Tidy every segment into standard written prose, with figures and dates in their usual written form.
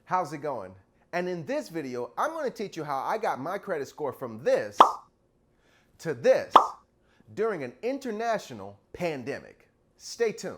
How's it going? And in this video, I'm going to teach you how I got my credit score from this to this during an international pandemic. Stay tuned.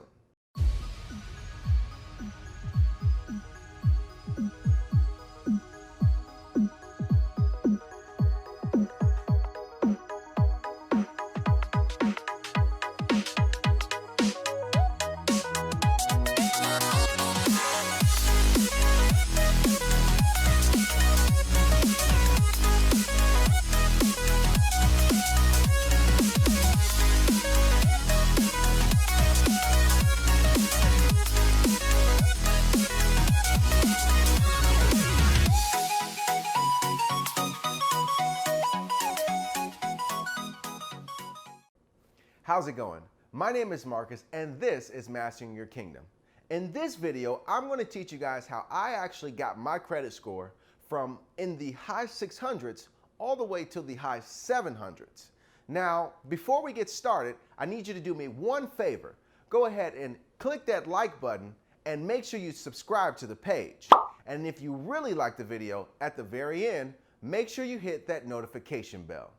How's it going? My name is Marcus and this is Mastering Your Kingdom. In this video, I'm going to teach you guys how I actually got my credit score from in the high 600s all the way to the high 700s. Now, before we get started, I need you to do me one favor. Go ahead and click that like button and make sure you subscribe to the page. And if you really like the video, at the very end, make sure you hit that notification bell.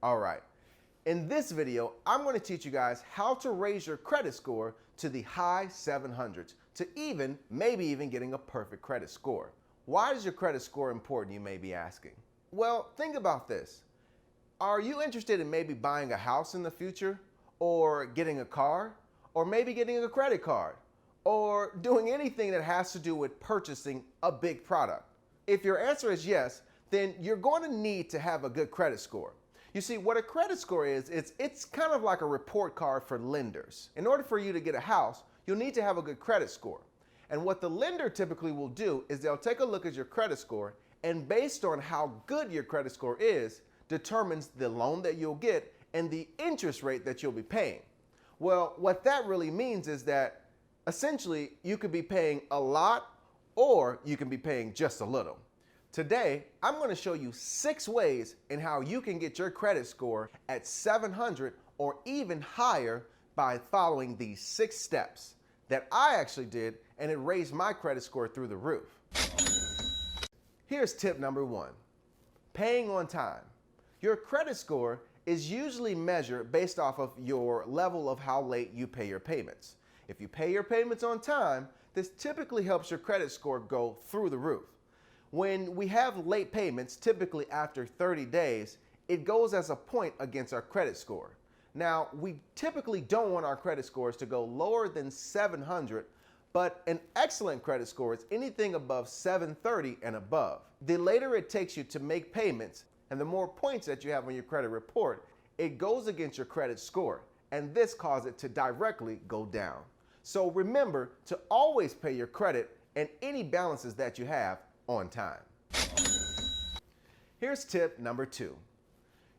All right. In this video, I'm going to teach you guys how to raise your credit score to the high 700s to maybe even getting a perfect credit score. Why is your credit score important, you may be asking? Well, think about this. Are you interested in maybe buying a house in the future, or getting a car, or maybe getting a credit card, or doing anything that has to do with purchasing a big product? If your answer is yes, then you're going to need to have a good credit score. You see, what a credit score is, it's kind of like a report card for lenders. In order for you to get a house, you'll need to have a good credit score. And what the lender typically will do is they'll take a look at your credit score, and based on how good your credit score is, determines the loan that you'll get and the interest rate that you'll be paying. Well, what that really means is that essentially you could be paying a lot or you can be paying just a little. Today, I'm going to show you 6 ways in how you can get your credit score at 700 or even higher by following these 6 steps that I actually did, and it raised my credit score through the roof. Here's tip number 1, paying on time. Your credit score is usually measured based off of your level of how late you pay your payments. If you pay your payments on time, this typically helps your credit score go through the roof. When we have late payments, typically after 30 days, it goes as a point against our credit score. Now, we typically don't want our credit scores to go lower than 700, but an excellent credit score is anything above 730 and above. The later it takes you to make payments and the more points that you have on your credit report, it goes against your credit score, and this causes it to directly go down. So remember to always pay your credit and any balances that you have on time. Here's tip number 2.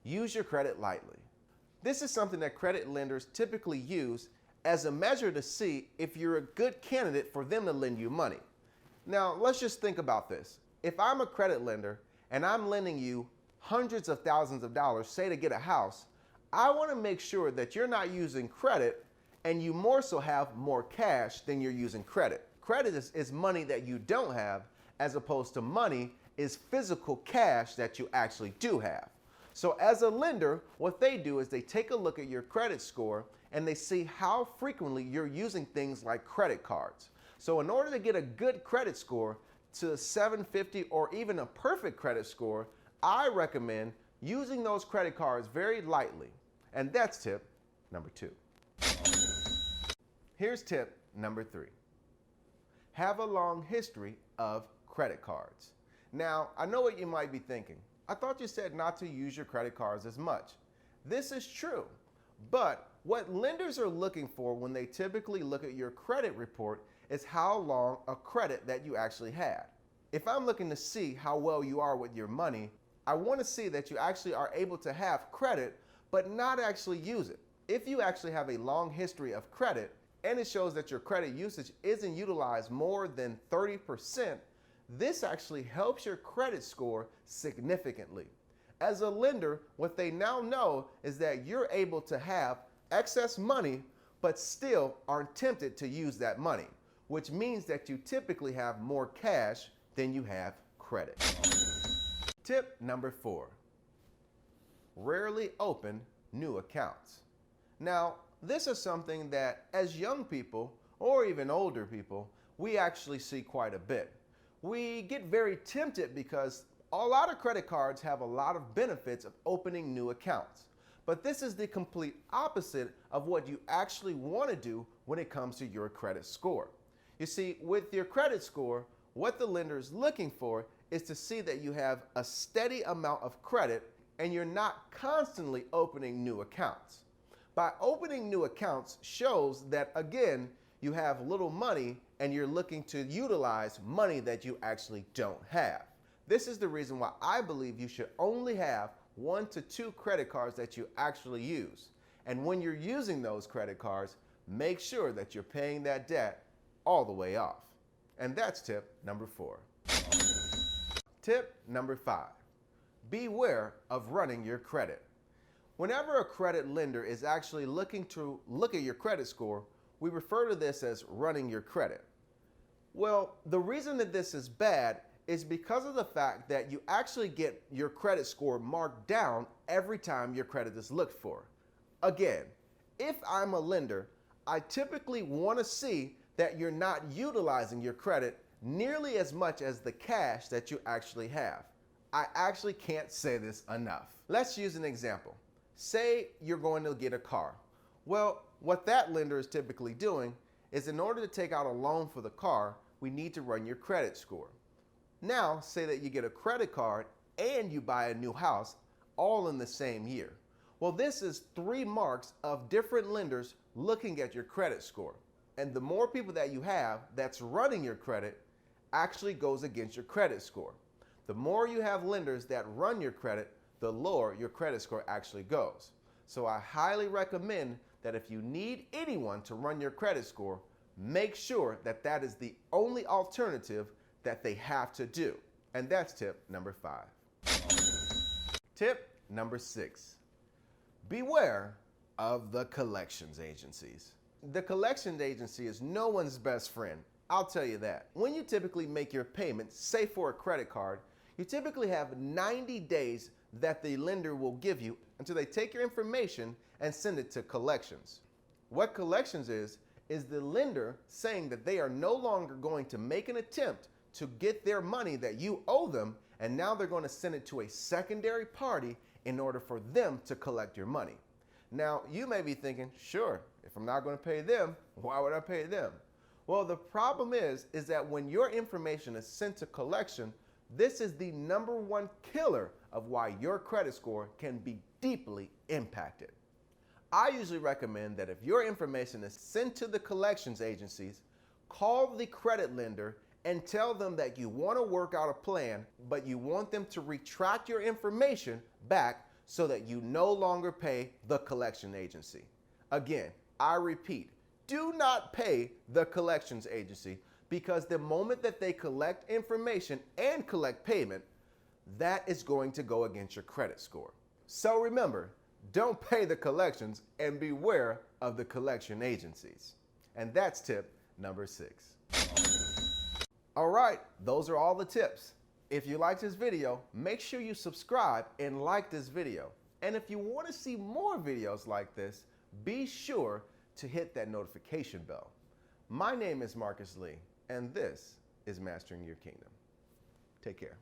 Use your credit lightly. This is something that credit lenders typically use as a measure to see if you're a good candidate for them to lend you money. Now, let's just think about this. If I'm a credit lender and I'm lending you hundreds of thousands of dollars, say to get a house, I want to make sure that you're not using credit and you more so have more cash than you're using credit. Credit is money that you don't have, as opposed to money is physical cash that you actually do have. So as a lender, what they do is they take a look at your credit score and they see how frequently you're using things like credit cards. So in order to get a good credit score to 750 or even a perfect credit score, I recommend using those credit cards very lightly. And that's tip number 2. Here's tip number 3. Have a long history of credit cards. Now, I know what you might be thinking. I thought you said not to use your credit cards as much. This is true, but what lenders are looking for when they typically look at your credit report is how long a credit that you actually had. If I'm looking to see how well you are with your money, I want to see that you actually are able to have credit but not actually use it. If you actually have a long history of credit and it shows that your credit usage isn't utilized more than 30%, this actually helps your credit score significantly. As a lender, what they now know is that you're able to have excess money, but still aren't tempted to use that money, which means that you typically have more cash then you have credit. Tip number 4, rarely open new accounts. Now, this is something that as young people or even older people, we actually see quite a bit. We get very tempted because a lot of credit cards have a lot of benefits of opening new accounts. But this is the complete opposite of what you actually want to do when it comes to your credit score. You see, with your credit score, what the lender is looking for is to see that you have a steady amount of credit and you're not constantly opening new accounts. By opening new accounts shows that, again, you have little money and you're looking to utilize money that you actually don't have. This is the reason why I believe you should only have 1 to 2 credit cards that you actually use. And when you're using those credit cards, make sure that you're paying that debt all the way off. And that's tip number 4. Tip number 5, beware of running your credit. Whenever a credit lender is actually looking to look at your credit score, we refer to this as running your credit. Well, the reason that this is bad is because of the fact that you actually get your credit score marked down every time your credit is looked for. Again, if I'm a lender, I typically want to see that you're not utilizing your credit nearly as much as the cash that you actually have. I actually can't say this enough. Let's use an example. Say you're going to get a car. Well, what that lender is typically doing is, in order to take out a loan for the car, we need to run your credit score. Now, say that you get a credit card and you buy a new house all in the same year. Well, this is 3 marks of different lenders looking at your credit score. And the more people that you have that's running your credit actually goes against your credit score. The more you have lenders that run your credit, the lower your credit score actually goes. So I highly recommend that if you need anyone to run your credit score, make sure that that is the only alternative that they have to do. And that's tip number 5. Tip number 6, beware of the collections agencies. The collections agency is no one's best friend. I'll tell you that. When you typically make your payments, say for a credit card, you typically have 90 days that the lender will give you until they take your information and send it to collections. What collections is the lender saying that they are no longer going to make an attempt to get their money that you owe them, and now they're going to send it to a secondary party in order for them to collect your money. Now, you may be thinking, sure, if I'm not going to pay them, why would I pay them? Well, the problem is that when your information is sent to collection, this is the #1 killer of why your credit score can be deeply impacted. I usually recommend that if your information is sent to the collections agencies, call the credit lender and tell them that you want to work out a plan, but you want them to retract your information back so that you no longer pay the collection agency. Again, I repeat, do not pay the collections agency, because the moment that they collect information and collect payment, that is going to go against your credit score. So remember, don't pay the collections and beware of the collection agencies. And that's tip number 6. All right, those are all the tips. If you like this video, make sure you subscribe and like this video. And if you want to see more videos like this, be sure to hit that notification bell. My name is Marcus Lee, and this is Mastering Your Kingdom. Take care.